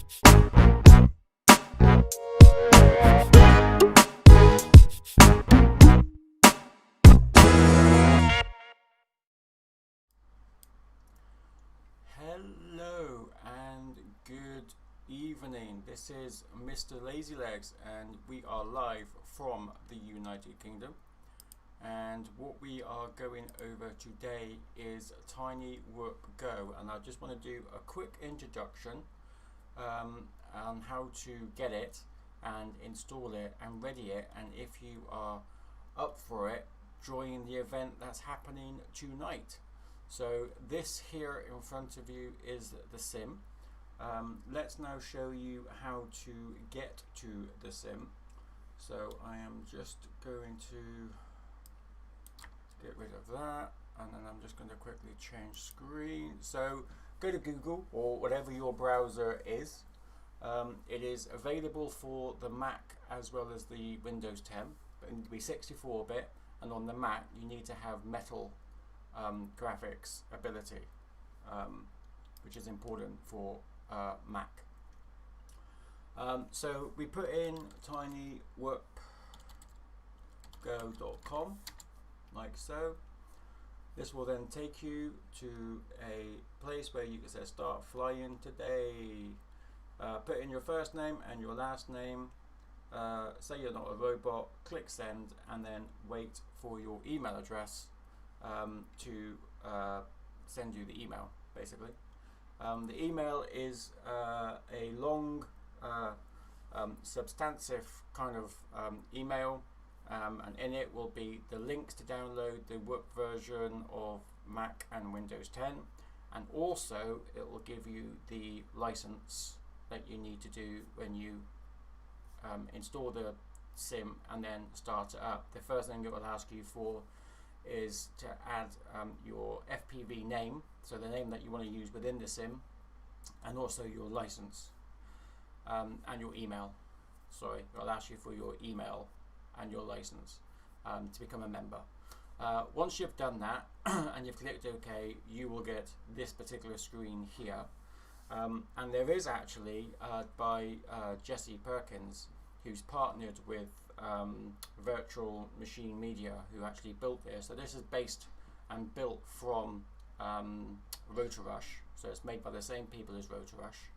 Hello and good evening. This is MrLaZyLeGs and we are live from the United Kingdom. And what we are going over today is Tiny Work Go, and I just want to do a quick introduction on how to get it and install it and ready it, and if you are up for it, join the event that's happening tonight. So this here in front of you is the sim. Let's now show you how to get to the sim. So I am just going to get rid of that, and then I'm just going to quickly change screen. So go to Google or whatever your browser is. It is available for the Mac as well as the Windows 10, but it needs to be 64-bit, and on the Mac you need to have metal graphics ability, which is important for Mac. So we put in tinyworkgo.com like so. This will then take you to a place where you can say start flying today. Put in your first name and your last name, say you're not a robot, click send, and then wait for your email address to send you the email, basically. The email is a long substantive kind of email, and in it will be the links to download the work version of Mac and Windows 10, and also it will give you the license that you need to do when you install the sim and then start it up. The first thing it will ask you for is to add your FPV name, so the name that you want to use within the sim, and also your license and your email. Sorry, it'll ask you for your email and your license to become a member. Once you've done that and you've clicked OK, you will get this particular screen here. And there is actually by Jesse Perkins, who's partnered with Virtual Machine Media, who actually built this. So this is based and built from Rotorush, so it's made by the same people as Rotorush,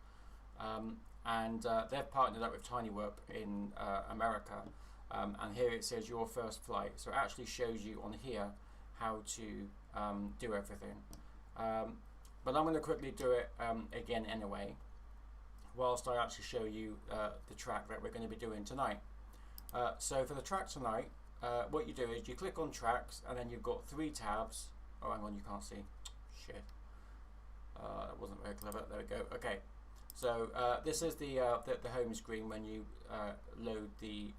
and they've partnered up with TinyWork in America, and here it says your first flight, so it actually shows you on here how to do everything, but I'm going to quickly do it again anyway, whilst I actually show you the track that we're going to be doing tonight. So for the track tonight, what you do is you click on tracks, and then you've got 3 tabs. Oh, hang on, you can't see. Shit. That wasn't very clever. There we go. Okay. So this is the home screen when you load the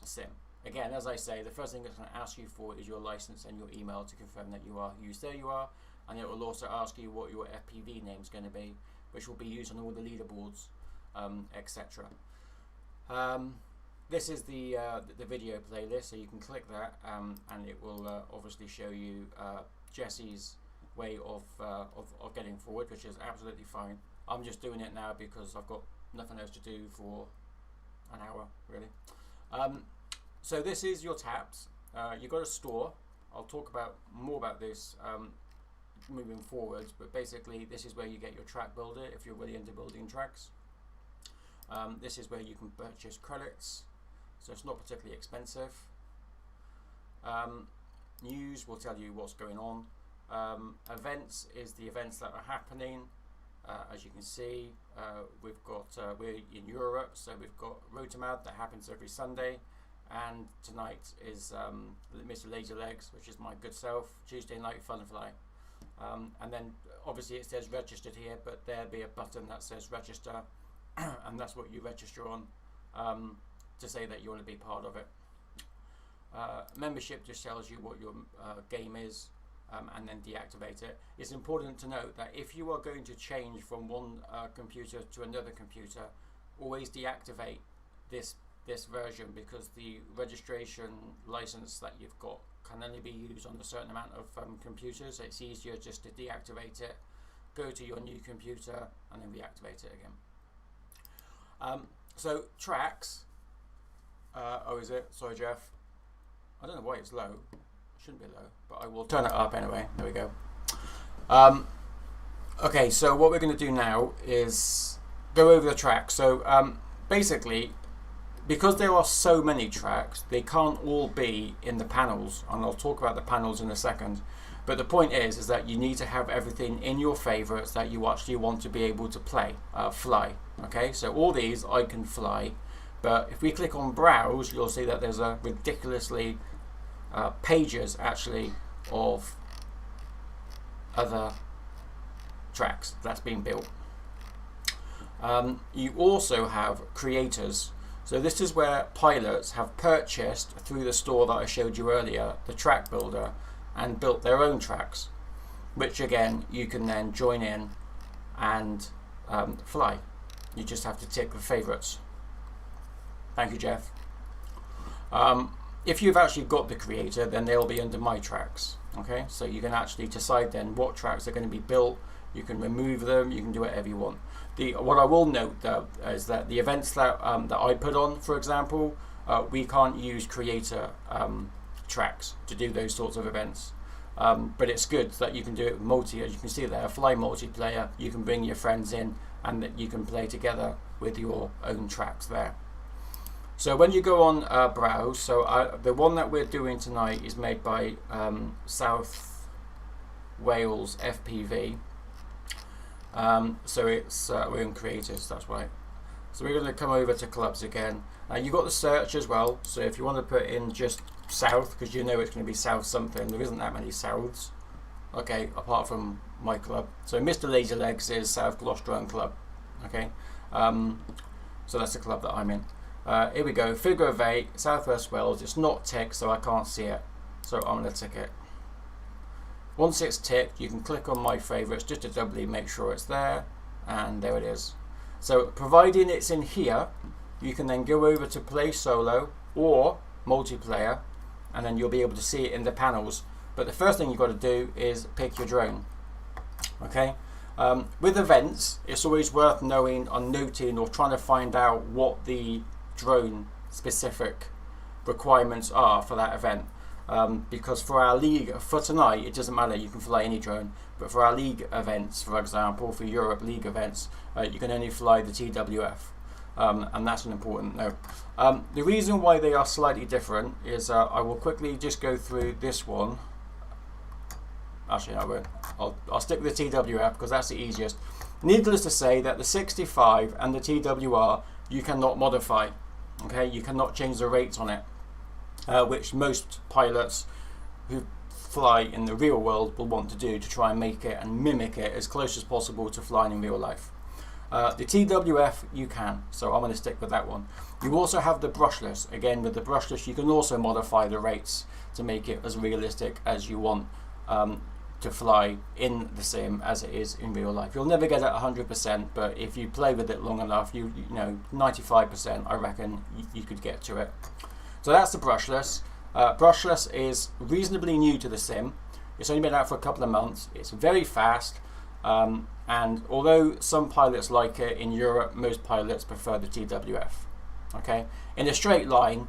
sim. Again, as I say, the first thing it's going to ask you for is your license and your email to confirm that you are who you say you are, and it will also ask you what your FPV name is going to be, which will be used on all the leaderboards, etc. This is the video playlist, so you can click that, and it will obviously show you Jesse's way of getting forward, which is absolutely fine. I'm just doing it now because I've got nothing else to do for an hour, really. So this is your tabs. You've got a store. I'll talk more about this moving forwards, but basically this is where you get your track builder if you're really into building tracks. This is where you can purchase credits, so it's not particularly expensive. News will tell you what's going on. Events is the events that are happening. As you can see, we've got we're in Europe, so we've got Rotomad that happens every Sunday, and tonight is MrLaZyLeGs, which is my good self, Tuesday night fun fly. And then obviously it says registered here, but there'll be a button that says register, and that's what you register on to say that you want to be part of it. Membership just tells you what your game is, and then deactivate it. It's important to note that if you are going to change from one computer to another computer, always deactivate this version, because the registration license that you've got can only be used on a certain amount of computers. It's easier just to deactivate it, go to your new computer, and then reactivate it again. So tracks. Oh, is it? Sorry, Jeff. I don't know why it's low. It shouldn't be low, but I will turn it up anyway. There we go. Okay, so what we're going to do now is go over the tracks. So basically, because there are so many tracks, they can't all be in the panels, and I'll talk about the panels in a second. But the point is that you need to have everything in your favorites that you actually want to be able to fly. Okay, so all these I can fly, but if we click on browse, you'll see that there's a ridiculously pages actually of other tracks that's been built. You also have creators. So this is where pilots have purchased through the store that I showed you earlier, the track builder, and built their own tracks, which again you can then join in and fly. You just have to tick the favorites. Thank you, Jeff. If you've actually got the creator, then they'll be under my tracks. Okay, so you can actually decide then what tracks are going to be built. You can remove them, you can do whatever you want. What I will note though is that the events that I put on, for example, we can't use creator tracks to do those sorts of events. But it's good that you can do it multi, as you can see there, fly multiplayer. You can bring your friends in and that you can play together with your own tracks there. So when you go on browse, so the one that we're doing tonight is made by South Wales FPV. So it's we're in creators, that's right. So we're going to come over to clubs again. You've got the search as well, so if you want to put in just South, because you know it's going to be South something, there isn't that many Souths, okay, apart from my club. So MrLaZyLeGs is South Gloucester Club, okay. So that's the club that I'm in. Here we go, figure of 8, South West Wales. It's not ticked, so I can't see it, so I'm going to tick it. Once it's ticked, you can click on my favourites just to doubly make sure it's there, and there it is. So providing it's in here, you can then go over to play solo or multiplayer, and then you'll be able to see it in the panels. But the first thing you've got to do is pick your drone. Okay. With events, it's always worth knowing or noting or trying to find out what the drone specific requirements are for that event. Because for our league, for tonight, it doesn't matter, you can fly any drone, but for our league events, for example, for Europe league events, you can only fly the TWF, and that's an important note. The reason why they are slightly different is I will quickly just go through this one. Actually, I won't. I'll stick with the TWF because that's the easiest. Needless to say that the 65 and the TWR you cannot modify. Okay, you cannot change the rates on it. Which most pilots who fly in the real world will want to do to try and make it and mimic it as close as possible to flying in real life. The TWF you can, so I'm going to stick with that one. You also have the brushless. Again, with the brushless you can also modify the rates to make it as realistic as you want to fly in the sim as it is in real life. You'll never get it 100%, but if you play with it long enough, you know 95% I reckon you could get to it. So that's the brushless. Brushless is reasonably new to the sim. It's only been out for a couple of months. It's very fast, and although some pilots like it in Europe, most pilots prefer the TWF. Okay, in a straight line,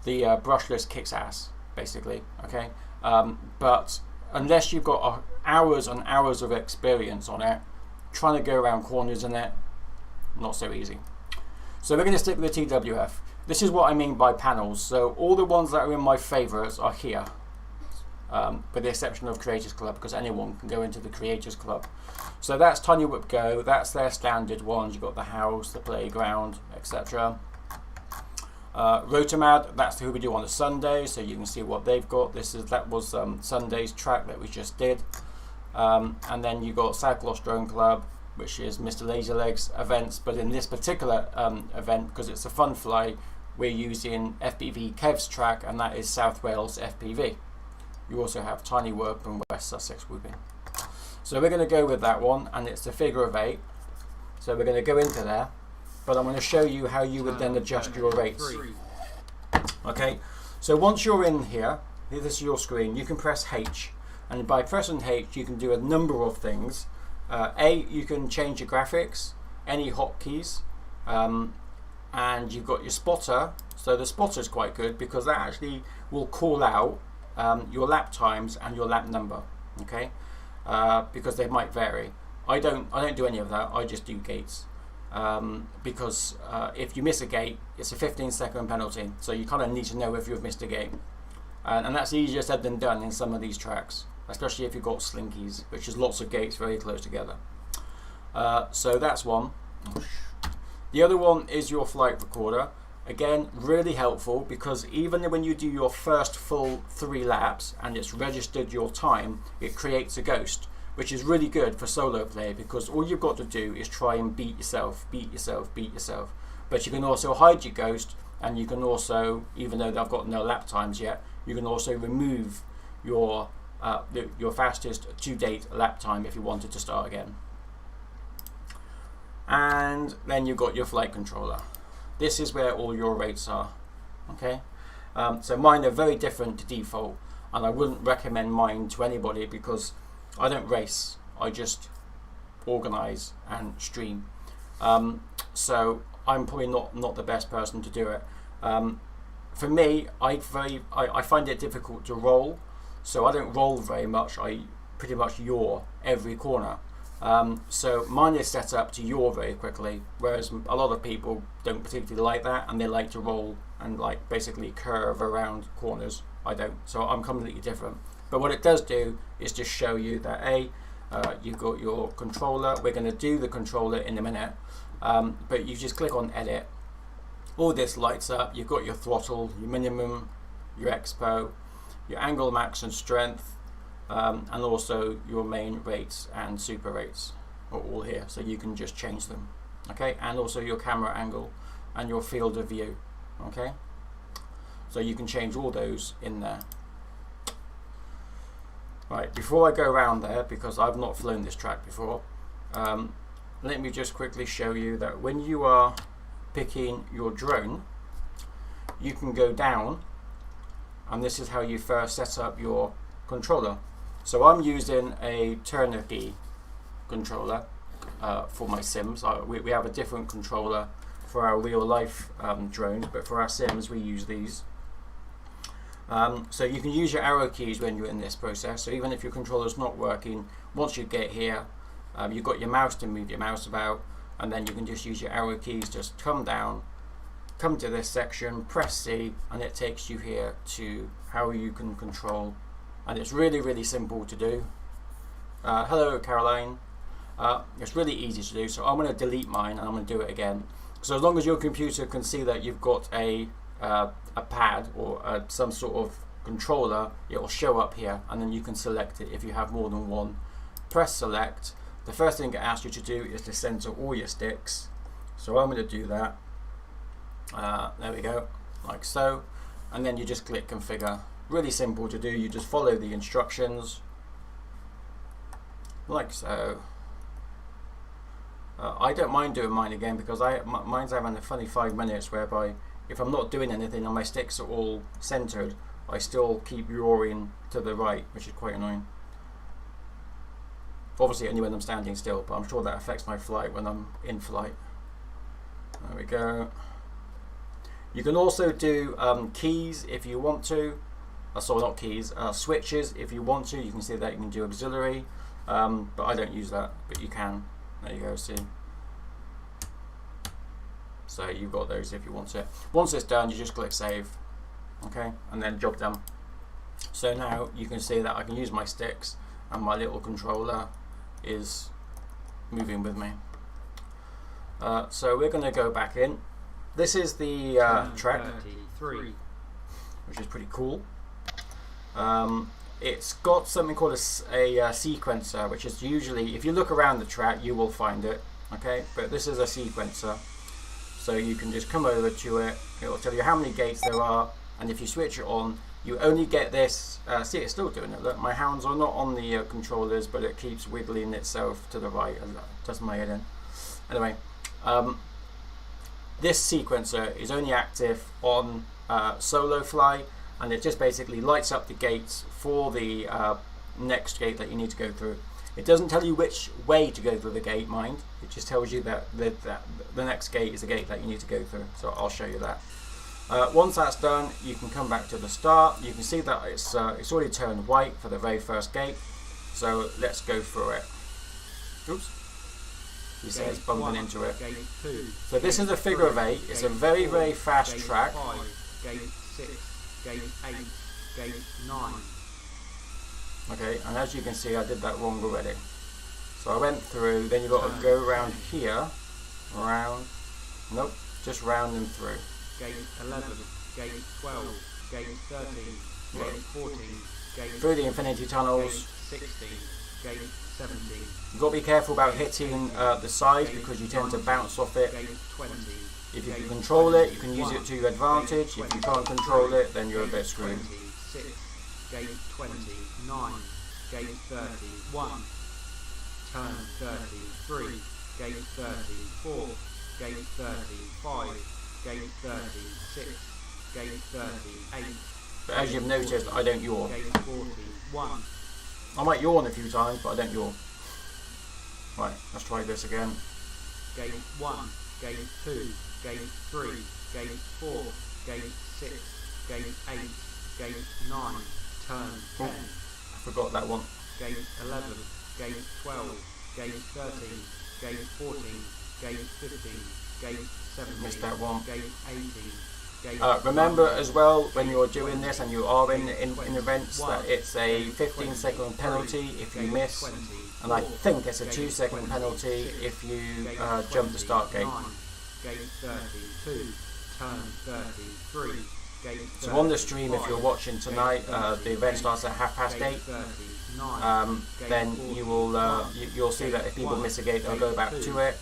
the brushless kicks ass, basically. Okay, but unless you've got hours and hours of experience on it, trying to go around corners in it, not so easy. So we're going to stick with the TWF. This is what I mean by panels. So all the ones that are in my favourites are here, with the exception of Creators Club, because anyone can go into the Creators Club. So that's Tiny Whip Go. That's their standard ones. You've got the house, the playground, etc. Rotomad, that's who we do on a Sunday, so you can see what they've got. That was Sunday's track that we just did. And then you got South Gloucester Club, which is MrLaZyLeGs events, but in this particular event, because it's a fun fly, we're using FPV Kev's track, and that is South Wales FPV. You also have Tiny Whoop and West Sussex Whooping. So we're going to go with that one, and it's the figure of 8. So we're going to go into there, but I'm going to show you how you would then adjust your rates. Okay, so once you're in here, this is your screen, you can press H, and by pressing H you can do a number of things. You can change your graphics, any hotkeys, and you've got your spotter. So the spotter is quite good because that actually will call out your lap times and your lap number, okay? Because they might vary. I don't do any of that. I just do gates because if you miss a gate, it's a 15-second penalty. So you kind of need to know if you've missed a gate, and that's easier said than done in some of these tracks, especially if you've got slinkies, which is lots of gates very close together. So that's one. The other one is your flight recorder. Again, really helpful because even when you do your first full 3 laps and it's registered your time, it creates a ghost, which is really good for solo play because all you've got to do is try and beat yourself. But you can also hide your ghost, and you can also, even though I've got no lap times yet, you can also remove your fastest to date lap time if you wanted to start again. And then you've got your flight controller. This is where all your rates are, okay? So mine are very different to default, and I wouldn't recommend mine to anybody because I don't race, I just organize and stream. So I'm probably not the best person to do it. For me, I find it difficult to roll, so I don't roll very much. I pretty much yaw every corner. So mine is set up to yaw very quickly, whereas a lot of people don't particularly like that, and they like to roll and like basically curve around corners. I don't, so I'm completely different. But what it does do is just show you that you've got your controller. We're going to do the controller in a minute, but you just click on edit. All this lights up. You've got your throttle, your minimum, your expo, your angle, max and strength, and also your main rates and super rates are all here, so you can just change them, okay? And also your camera angle and your field of view, okay? So you can change all those in there. Right, before I go around there, because I've not flown this track before, let me just quickly show you that when you are picking your drone, you can go down, and this is how you first set up your controller. So I'm using a Turnkey controller for my sims. We have a different controller for our real life drones, but for our sims we use these. So you can use your arrow keys when you're in this process. So even if your controller's not working, once you get here, you've got your mouse to move your mouse about, and then you can just use your arrow keys, just come down, come to this section, press C, and it takes you here to how you can control. And it's really, really simple to do. Hello, Caroline. It's really easy to do, so I'm going to delete mine and I'm going to do it again. So as long as your computer can see that you've got a pad or some sort of controller, it will show up here, and then you can select it if you have more than one. Press select. The first thing it asks you to do is to center all your sticks. So I'm going to do that. There we go, like so. And then you just click configure. Really simple to do. You just follow the instructions like so. I don't mind doing mine again because mine's having a funny 5 minutes whereby if I'm not doing anything and my sticks are all centered, I still keep roaring to the right, which is quite annoying. Obviously only when I'm standing still, but I'm sure that affects my flight when I'm in flight. There we go. You can also do keys if you want to. Sorry, not keys, switches if you want to. You can see that you can do auxiliary, but I don't use that, but you can. There you go, see. So you've got those if you want it. Once it's done, you just click save, okay, and then job done. So now you can see that I can use my sticks and my little controller is moving with me. So we're going to go back in. This is the track, which is pretty cool. It's got something called a sequencer, which is usually, if you look around the track, you will find it, okay? But this is a sequencer. So you can just come over to it, it will tell you how many gates there are, and if you switch it on, you only get this, see it's still doing it, look, my hands are not on the controllers, but it keeps wiggling itself to the right, and does my head in. Anyway, this sequencer is only active on solo fly, and it just basically lights up the gates for the next gate that you need to go through. It doesn't tell you which way to go through the gate, mind. It just tells you that the next gate is a gate that you need to go through. So I'll show you that. Once that's done, you can come back to the start. You can see that it's already turned white for the very first gate. So let's go through it. Oops. He says bumping into it. So this is a figure of 8. It's a very, very fast track. Gate 6, gate 8, gate 9. Okay, and as you can see, I did that wrong already. So I went through, then you've got to go around here, around, nope, just round and through. Gate 11, gate 12, gate 13, gate 14, gate through the infinity tunnels. Gate 16, gate 17. You've got to be careful about hitting the sides because you tend to bounce off it. Gate 20. If you can control it, you can use it to your advantage. If you can't control it, then you're a bit screwed. 26, gate 29, gate 31, turn 33, gate 34, gate 35, gate 36, gate 38. But as you've noticed, I don't yawn. Gate 41. I might yawn a few times, but I don't yawn. Right, let's try this again. Gate 1, gate 2, gate 3, gate 4, gate 6, gate 8, gate 9, turn 10. I forgot that one. Gate 11, gate 12, gate 13, gate 14, gate 15, gate 17, Missed that one. gate 18, gate remember as well, when you're doing this and you are in events, that it's a 15-second penalty if you miss, and I think it's a 2-second penalty if you jump the start gate. Gate 32, turn 33, gate 39, So on the stream, if you're watching tonight, the event starts at 8:30. Then you will you'll see that if people miss a gate, they'll go back to it.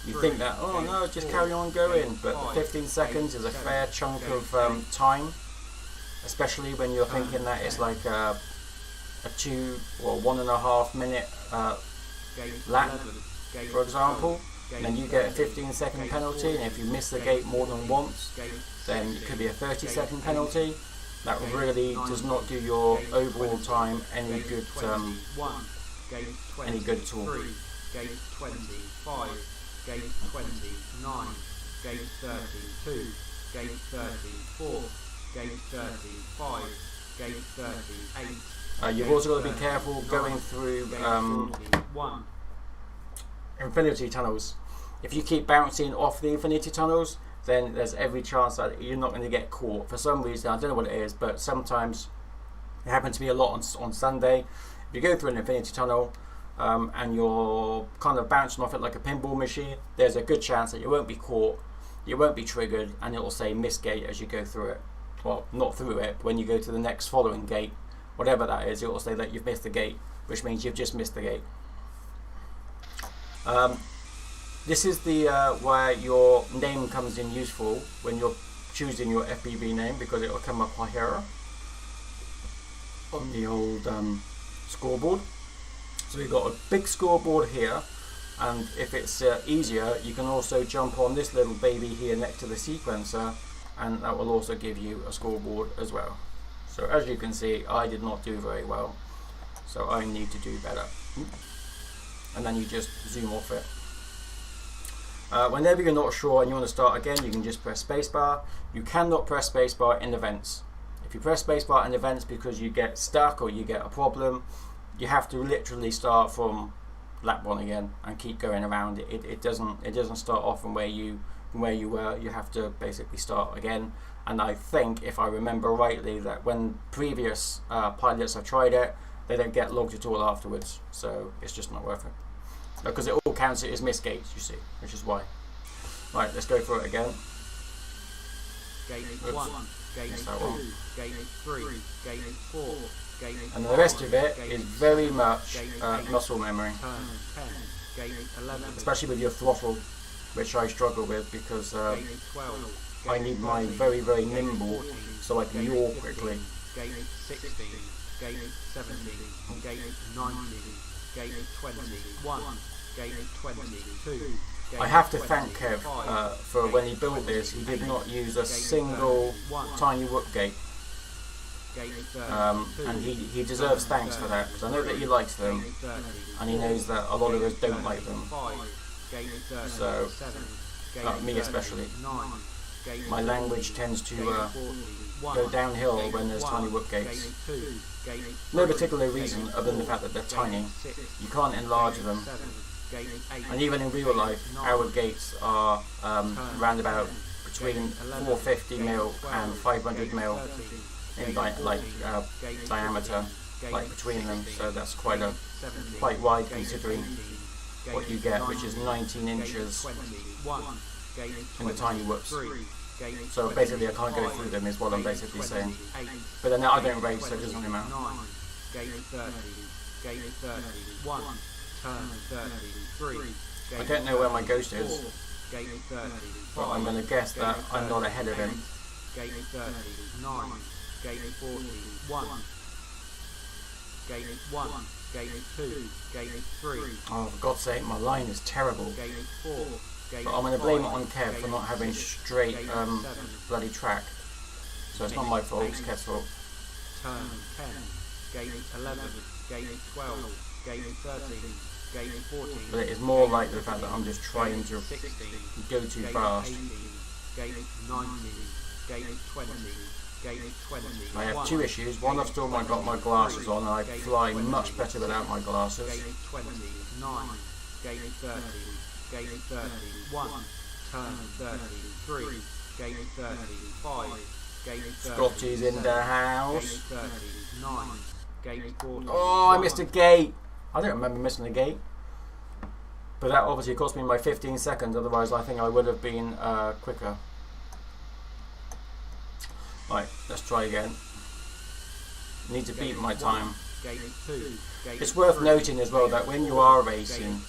You think that, oh no, just carry on going, but the 15 seconds is a fair chunk of time, especially when you're thinking that it's like a 2 or 1.5 minute lap, for example. And then you get a 15-second penalty, and if you miss the gate more than once, then it could be a 30-second penalty. That really does not do your overall time any good at all. Gate 25, gate 29, gate 32, gate 34, gate 35, gate 38. You've also got to be careful going through infinity tunnels. If you keep bouncing off the infinity tunnels, then there's every chance that you're not going to get caught. For some reason, I don't know what it is, but sometimes it happens to be a lot on Sunday. If you go through an infinity tunnel and you're kind of bouncing off it like a pinball machine, there's a good chance that you won't be caught, you won't be triggered, and it'll say miss gate as you go through it. Well, not through it, but when you go to the next following gate, whatever that is, it will say that you've missed the gate, which means you've just missed the gate. This is the where your name comes in useful when you're choosing your FPV name, because it will come up here on the old scoreboard. So we've got a big scoreboard here, and if it's easier, you can also jump on this little baby here next to the sequencer, and that will also give you a scoreboard as well. So as you can see, I did not do very well, so I need to do better. And then you just zoom off it. Whenever you're not sure and you want to start again, you can just press spacebar. You cannot press spacebar in events. If you press spacebar in events because you get stuck or you get a problem, you have to literally start from lap 1 again and keep going around. It doesn't start off from where you were. You have to basically start again. And I think, if I remember rightly, that when previous pilots have tried it, they don't get logged at all afterwards. So it's just not worth it. Because it all counts it as missed gates, you see, which is why. Right, let's go for it again. Gate 1, gate 2, gate 3, gate 4, gate 5. And the rest of it is very much muscle memory. Turn 10, gate 11. Especially with your throttle, which I struggle with because Gate 12, I need my very, very nimble so I can yaw quickly. Gate 16, gate 17, gate 19, gate 21, gate 22. I have to thank Kev for when he built this, he did not use a single tiny whoop gate. and he deserves thanks for that, because I know that he likes them, and he knows that a lot of us don't like them. So, me especially. My language tends to go downhill when there's tiny whoop gates. No particular reason other than the fact that they're tiny. You can't enlarge them. And even in real life, our gates are round about between 450 mil and 500 mil in diameter, between them. So that's quite wide considering what you get, which is 19 inches in the tiny whoops. So basically I can't go through them is what I'm basically saying. But then I don't race, so it doesn't really matter. I don't know where my ghost is, but I'm going to guess that I'm not ahead of him. Oh, for God's sake, my line is terrible. But I'm going to blame it on Kev for not having straight bloody track. So it's not my fault, it's Kev's fault. Turn 10, gate 11, gate 12, gate 13, gate 14. But it is more like the fact that I'm just trying to go too fast. Gate 19, gate 20, gate 20. I have two issues. One, I've still got my glasses on and I fly much better without my glasses. Gate 29, gate 30, gate 31, turn 33, gate 35, gate 30. Scotty's in the house. Gate 39, gate 40. Oh, I missed a gate. I don't remember missing a gate. But that obviously cost me my 15 seconds, otherwise I think I would have been quicker. Right, let's try again. Need to beat my time. It's worth noting as well that when you are racing,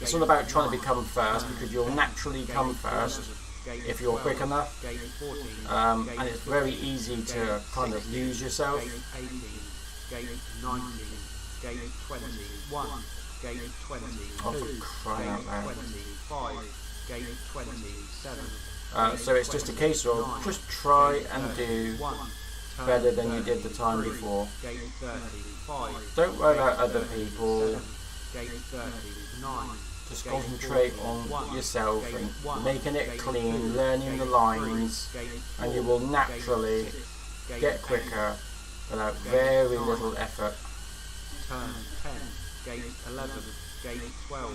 it's all about trying to become first, because you'll naturally come first if you're quick enough, and it's very easy to kind of lose yourself. Oh, for crying out loud. So it's just a case of just try and do better than you did the time before. Don't worry about other people. Just concentrate on yourself and making it clean, learning the lines, and you will naturally get quicker without very little effort.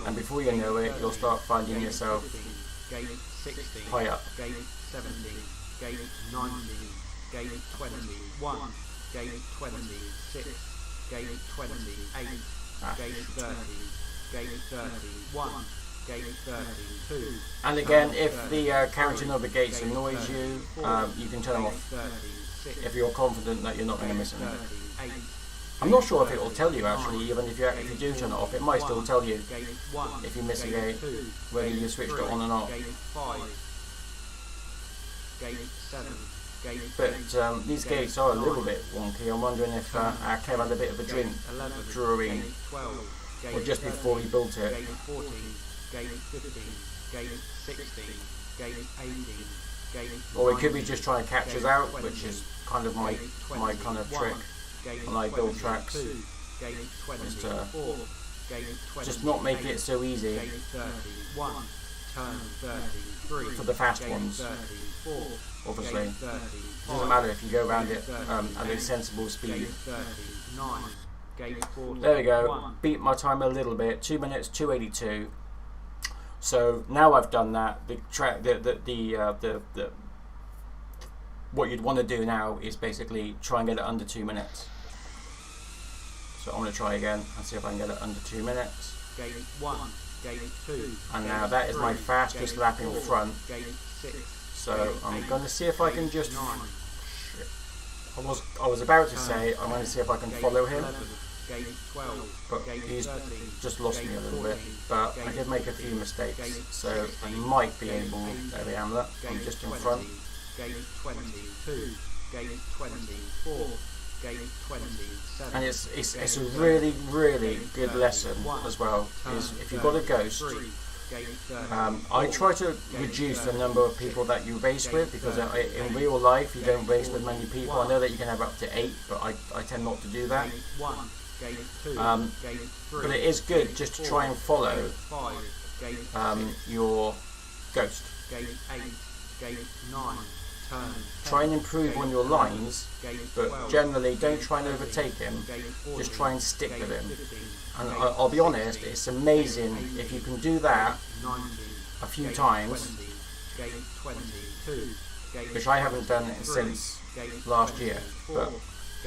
And before you know it, you'll start finding yourself high up. And again, if the counting of the gates annoys you, you can turn them off if you're confident that you're not going to miss any. I'm not sure if it will tell you actually, even if you do turn it off, it might still tell you if you miss a gate, whether you switched it on or not. But these gates are a little bit wonky. I'm wondering if our Kev had a bit of a drink during or just before he built it. Or it could be just trying to catch us out, which is kind of my kind of trick when I build tracks. Just not make it so easy for the fast ones. Obviously, it doesn't matter if you go around it at a sensible speed. There we go. Beat my time a little bit. 2 minutes 2:82. So now I've done that. What you'd want to do now is basically try and get it under 2 minutes. So I'm going to try again and see if I can get it under 2 minutes. And now that is my fastest lap in front. So I'm going to see if I can just. I was about to say I'm going to see if I can follow him, but he's just lost me a little bit. But I did make a few mistakes, so I might be able. There we am. Look, I'm just in front. And it's a really good lesson as well. Is if you've got a ghost, I try to reduce the number of people that you race with, because in real life you don't race with many people. I know that you can have up to 8, but I tend not to do that. But it is good just to try and follow your ghost. Try and improve on your lines, but generally don't try and overtake him, just try and stick with him. And I'll be honest, it's amazing if you can do that a few times, which I haven't done it since last year. But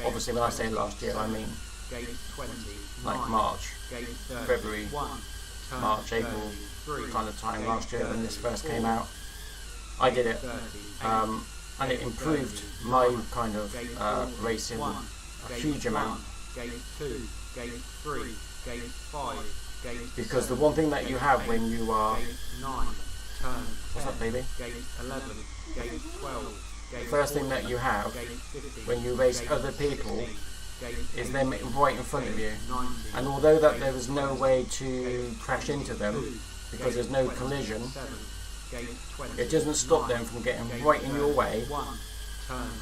obviously when I say last year, I mean like March, February, March, April kind of time last year when this first came out. I did it, and it improved my kind of racing a huge amount. Because the one thing that you have when you are... What's up, baby? The first thing that you have when you race other people is them right in front of you. And although that there is no way to crash into them, because there's no collision, it doesn't stop them from getting right in your way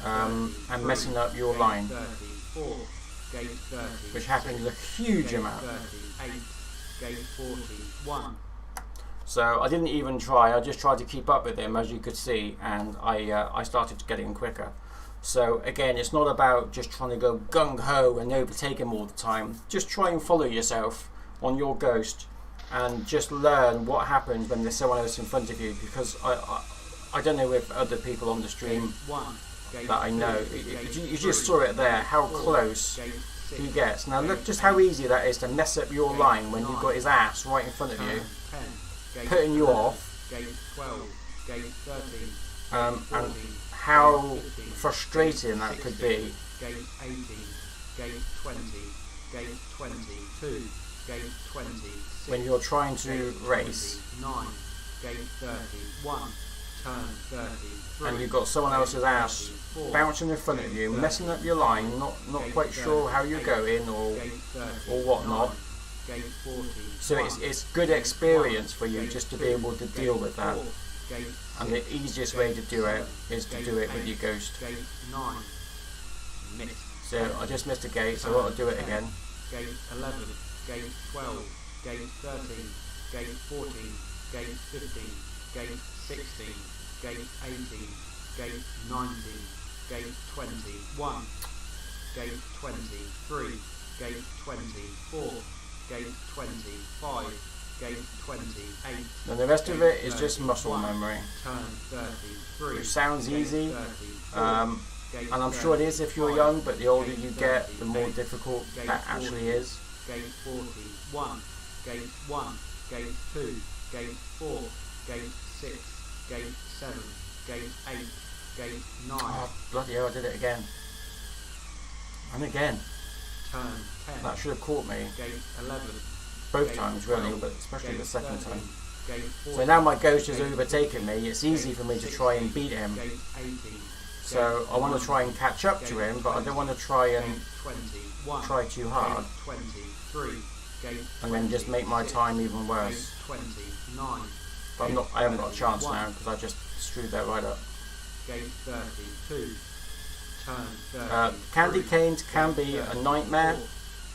and messing up your line, which happens a huge amount. So I didn't even try, I just tried to keep up with him, as you could see, and I started getting quicker. So again, it's not about just trying to go gung-ho and overtake him all the time. Just try and follow yourself on your ghost and just learn what happens when there's someone else in front of you, because I don't know if other people on the stream that I know, you just saw it there, how close he gets. Now look just how easy that is to mess up your line when you've got his ass right in front of you, putting you off, and how frustrating that could be. When you're trying to race and you've got someone else's ass bouncing in front of you, messing up your line, not quite sure how you're going or whatnot. So it's good experience for you just to be able to deal with that. And the easiest way to do it is to do it with your ghost. So I just missed a gate, so I'll do it again. Gate 11, gate 12, gate 13, gate 14, gate 15, gate 16, gate 18, gate 19, gate 21, gate 23, gate 24, gate 25, gate 28. And the rest of it is just muscle memory. Turn 33. Which sounds easy, and I'm sure it is if you're young, but the older you get, the more difficult that actually is. Gate 41, gate 1, gate 2, gate 4, gate 6, gate 7, gate 8, gate 9. Oh, bloody hell, I did it again. And again. Turn 10. That should have caught me. Gate 11. Both times really, but especially the second time. So now my ghost has overtaken me, it's easy for me to try and beat him. So I want to try and catch up to him, but I don't want to try too hard and then just make my time even worse. But I haven't got a chance now because I just screwed that right up. Candy canes can be a nightmare.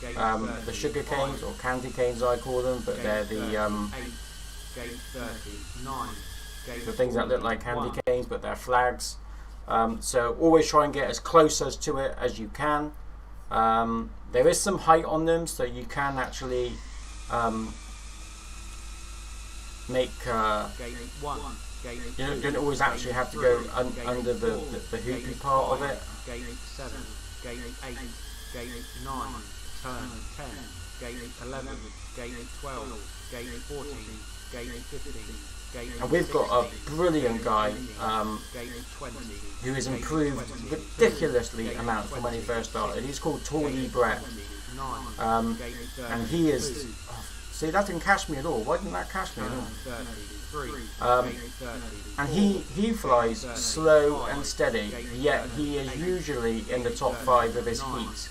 The sugar canes, or candy canes I call them, but they're the things that look like candy canes, but they're flags. So always try and get as close as to it as you can. There is some height on them, so you can actually make you don't always actually have to go under the hoopy part of it. Gate 7, gate 8, gate 9, turn 10, gate 11, gate 12, gate 14, gate 15, gate. And we've got a brilliant guy who has improved ridiculously amounts from when he first started. He's called Tawny Brett, and he is. See, that didn't catch me at all. Why didn't that catch me at all? And he flies slow and steady, yet he is usually in the top 5 of his heat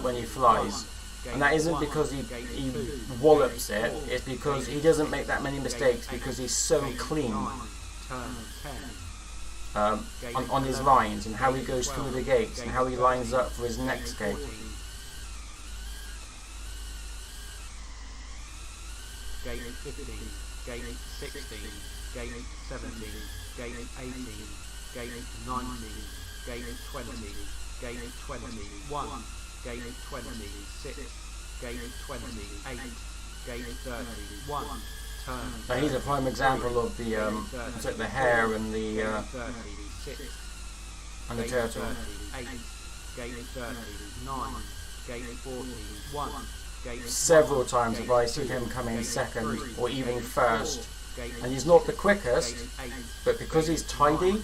when he flies. And that isn't because he wallops it, it's because he doesn't make that many mistakes because he's so clean on his lines and how he goes through the gates and how he lines up for his next gate. Gate 15, gate 16, gate 17, gate 18, gate 19, gate 20, gate 21, gate 26, gate 28, gate 31, turn. Now he's a prime example of the hare and the turtle. Gate 39, gate 41. Several times have I seen him come in second or even first, and he's not the quickest, but because he's tidy,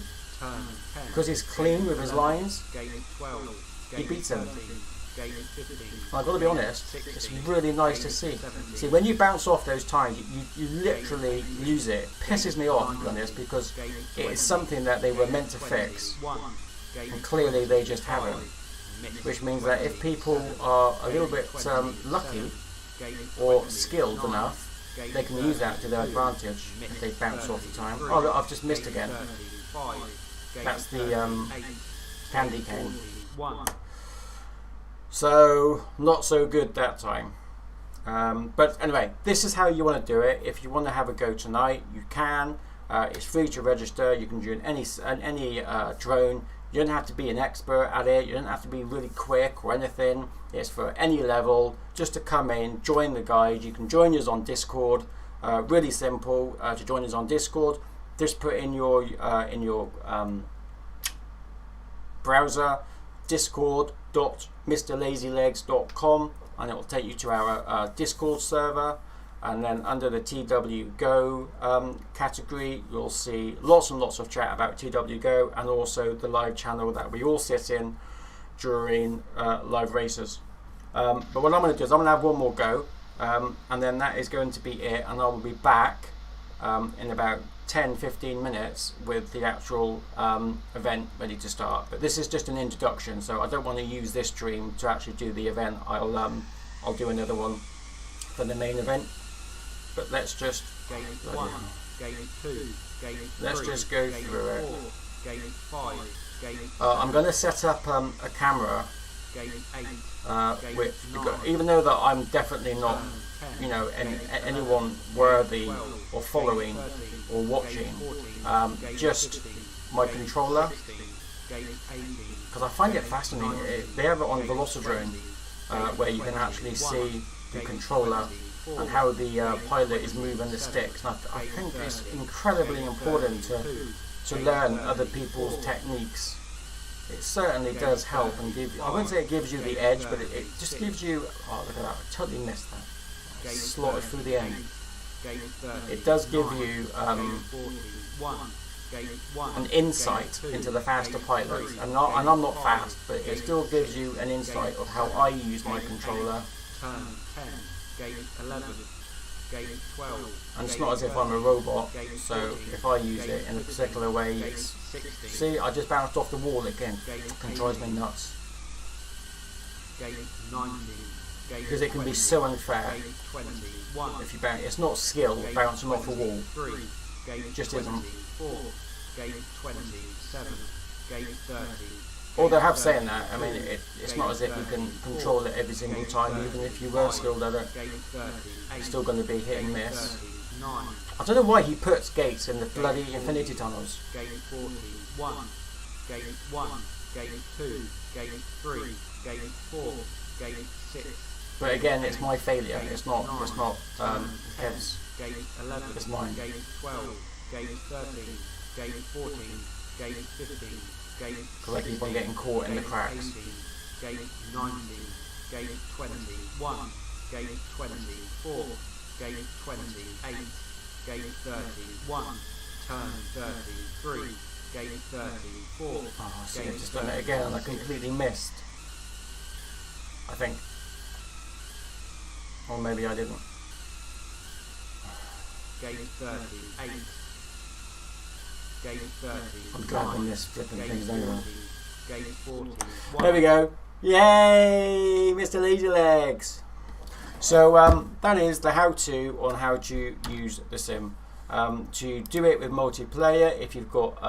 because he's clean with his lines, he beats him. I've got to be honest, it's really nice to see. See, when you bounce off those times, you literally lose it. It pisses me off, to be honest, because it is something that they were meant to fix, and clearly they just haven't. Which means that if people are a little bit lucky or skilled enough, they can use that to their advantage if they bounce off the time. Oh look, I've just missed again. That's the candy cane. So, not so good that time. But anyway, this is how you want to do it. If you want to have a go tonight, you can. It's free to register. You can join any drone. You don't have to be an expert at it, you don't have to be really quick or anything. It's for any level, just to come in, join the guide. You can join us on Discord, really simple to join us on Discord. Just put in your browser discord.MrLaZyLegs.com and it will take you to our Discord server. And then under the TW Go category, you'll see lots and lots of chat about TW Go and also the live channel that we all sit in during live races. But what I'm going to do is I'm going to have one more go, and then that is going to be it. And I will be back in about 10-15 minutes with the actual event ready to start. But this is just an introduction, so I don't want to use this stream to actually do the event. I'll do another one for the main event. But let's just let's just go through it. I'm going to set up a camera with, even though that I'm definitely not, you know, anyone worthy or following or watching, just my controller, because I find it fascinating. They have it on Velocidrone, where you can actually see the controller and how the pilot is moving the sticks. And I think it's incredibly important to learn other people's techniques. It certainly does help and give you, I wouldn't say it gives you the edge, but it just gives you, oh look at that, I totally missed that. Slotted through the end. It does give you an insight into the faster pilots. And I'm not fast, but it still gives you an insight of how I use my controller. And it's not as if I'm a robot, so if I use it in a particular way, it's... See, I just bounced off the wall again. Fucking drives me nuts. Because it can be so unfair. If you bounce, it's not skill bouncing off a wall. It just isn't. Although I have saying that, I mean, it's not as if you can control it every single time, even if you were skilled at it. It's still going to be hit and miss. I don't know why he puts gates in the bloody infinity tunnels. Gate 41, gate 1, gate 2, gate 3, gate 4, gate 6. But again, it's my failure. It's not Kev's. Gate 11, it's mine. Gate 12, gate 13, gate 14, gate 15, gate 16. Because I keep on getting caught in the cracks. 18, gate 19, gate 21, gate 24, gate 28, gate 31, turn 33, gate 34. Oh, see, I've just done it again and I completely missed. I think. Or maybe I didn't. Gate 38. Gate 30. I'm grabbing this flipping things over. Gate 40. There we go. Yay! MrLaZyLegs! So that is the how-to on how to use the sim. To do it with multiplayer, if you've got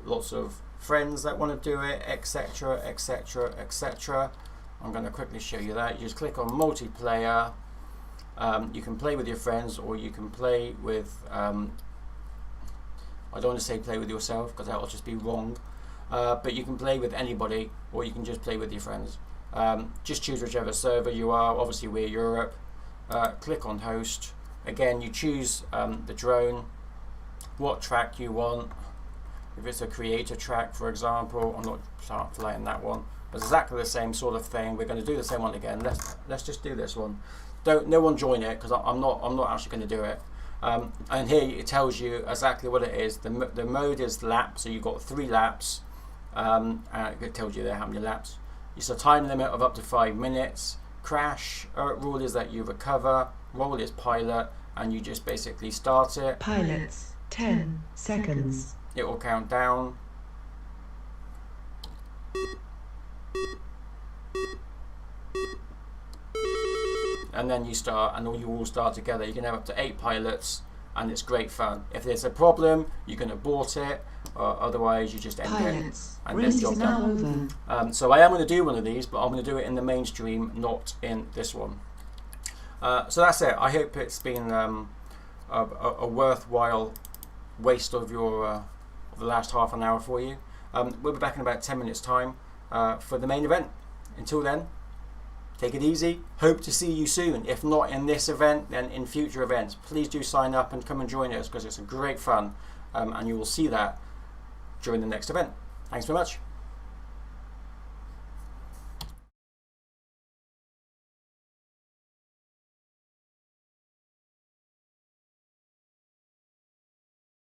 lots of friends that want to do it, etc, etc, etc. I'm going to quickly show you that. You just click on multiplayer. You can play with your friends, or you can play with I don't want to say play with yourself because that will just be wrong, but you can play with anybody, or you can just play with your friends. Just choose whichever server you are. Obviously we're Europe. Click on host. Again, you choose the drone, what track you want. If it's a creator track, for example, I'm not flying that one, but it's exactly the same sort of thing. We're going to do the same one again. Let's just do this one. No one join it, because I'm not actually going to do it. And here it tells you exactly what it is. The mode is lap, so you've got 3 laps. It tells you there how many laps. It's a time limit of up to 5 minutes. Crash rule is that you recover. Roll is pilot, and you just basically start it. Pilots, 10 seconds. It will count down. And then you start, and you all start together. You can have up to 8 pilots, and it's great fun. If there's a problem, you can abort it, or otherwise you just end it. And then job done. So I am going to do one of these, but I'm going to do it in the mainstream, not in this one. So that's it. I hope it's been a worthwhile waste of your the last half an hour for you. We'll be back in about 10 minutes time for the main event. Until then, take it easy. Hope to see you soon. If not in this event, then in future events. Please do sign up and come and join us, because it's a great fun, and you will see that during the next event. Thanks very much.